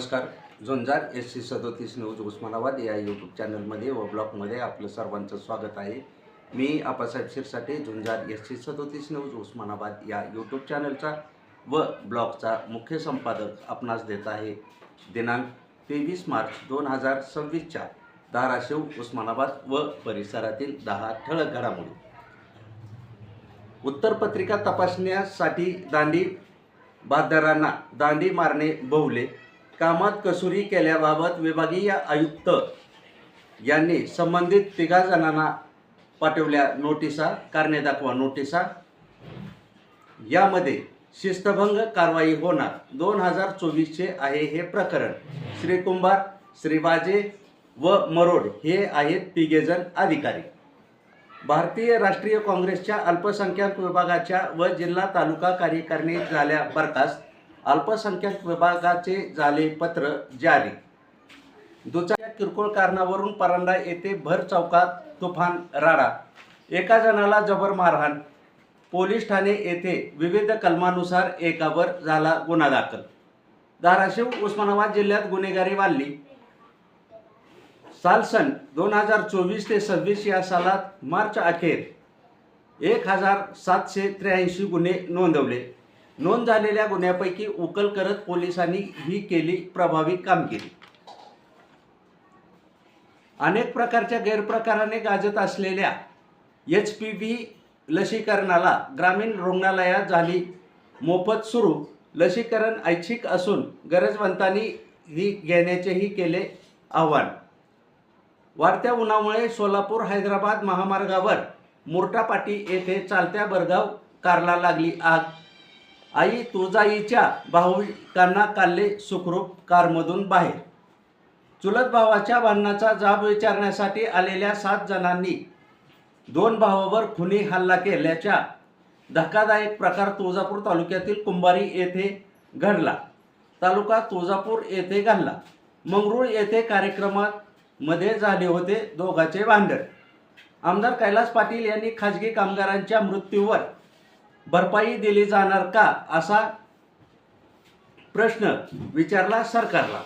नमस्कार. झुंजार SC37 news Osmanabad या YouTube चॅनलमध्ये व ब्लॉगमध्ये आपलं सर्वांचं स्वागत आहे. मी आप्पासाहेब शिरसाटे, झुंजार SC37 न्यूज उस्मानाबाद या यूट्यूब चॅनलचा व ब्लॉगचा मुख्य संपादक आपणास देत आहे. दिनांक 23 मार्च 2026 धाराशिव, उस्मानाबाद व परिसरातील 10 ठळक घडामोडी. उत्तरपत्रिका तपासण्यासाठी दांडी बहाद्दरांना दांडी मारणे भोवले. कामात कसुरी केल्याबाबत विभागीय आयुक्त यांनी संबंधित 3 जणांना पाठवल्या नोटिसा, कारणे दाखवा नोटिसा. यामध्ये शिस्तभंग कारवाई होणार. 2024चे आहे हे प्रकरण. श्री कुंभार, श्री बाजे व मरोड हे आहेत 3 जण अधिकारी. भारतीय राष्ट्रीय काँग्रेसच्या अल्पसंख्याक विभागाच्या व जिल्हा तालुका कार्यकारिणी झाल्या बरखास्त. अल्पसंख्याक विभागाचे झाले पत्र जारी. दुचाकी किरकोळ कारणावरून परांडा येथे भर चौकात तुफान राडा. 1 जणाला जबर मारहाण. पोलीस ठाणे येथे विविध कलमानुसार एकावर झाला गुन्हा दाखल. धाराशिव, उस्मानाबाद जिल्ह्यात गुन्हेगारी वाढली. साल सन 2024 ते 26 या सालात मार्च अखेर 1783 गुन्हे नोंदवले. नोंद झालेल्या गुन्ह्यापैकी उकल करत पोलिसांनी ही केली प्रभावी कामगिरी. अनेक प्रकारच्या गैरप्रकाराने गाजत असलेल्या HPV लसीकरणाला ग्रामीण रुग्णालयात झाली मोफत सुरू. लसीकरण ऐच्छिक असून गरजवंतांनी ही घेण्याचेही केले आवाहन. वाढत्या उन्हामुळे सोलापूर हैदराबाद महामार्गावर मोर्टापाटी येथे चालत्या भरधाव कारला लागली आग. आई तुळजाईच्या भाविकांना काढले सुखरूप कारमधून बाहेर. चुलत भावाच्या भांडणाचा जाब विचारण्यासाठी आलेल्या 7 जणांनी 2 भावावर खुनी हल्ला केल्याचा धक्कादायक प्रकार तुळजापूर तालुक्यातील कुंभारी येथे घडला. तालुका तुळजापूर येथे घडला. मंगरुळ येथे कार्यक्रमामध्ये झाले होते दोघांचे भांडण. आमदार कैलास पाटील यांनी खाजगी कामगारांच्या मृत्यूवर भरपाई दिली जाणार का, असा प्रश्न विचारला सरकारला.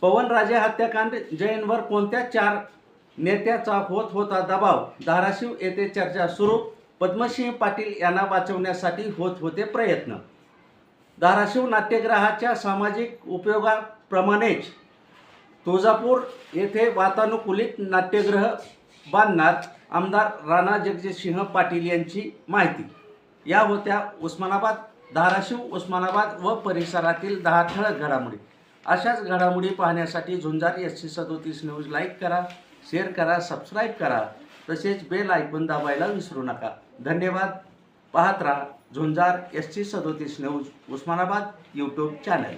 पवनराजे हत्याकांड जैनवर कोणत्या 4 नेत्याचा होत होता दबाव. धाराशिव येथे चर्चा सुरू. पद्मसिंह पाटील यांना वाचवण्यासाठी होत होते प्रयत्न. धाराशिव नाट्यगृहाच्या सामाजिक उपयोगाप्रमाणेच तुळजापूर येथे वातानुकूलित नाट्यगृह बांधणार आमदार राणा जगजितसिंह पाटील यांची माहिती. या होत्या उस्मानाबाद, धाराशिव, उस्मानाबाद व परिसरातील 10 ठळक घडामोडी. अशाच घडामोडी पाहण्यासाठी झुंजार SC37 न्यूज लाईक करा, शेअर करा, सबस्क्राईब करा. तसेच बेल आयकॉन दाबायला विसरू नका. धन्यवाद. पाहत राहा झुंजार SC37 news Osmanabad YouTube channel.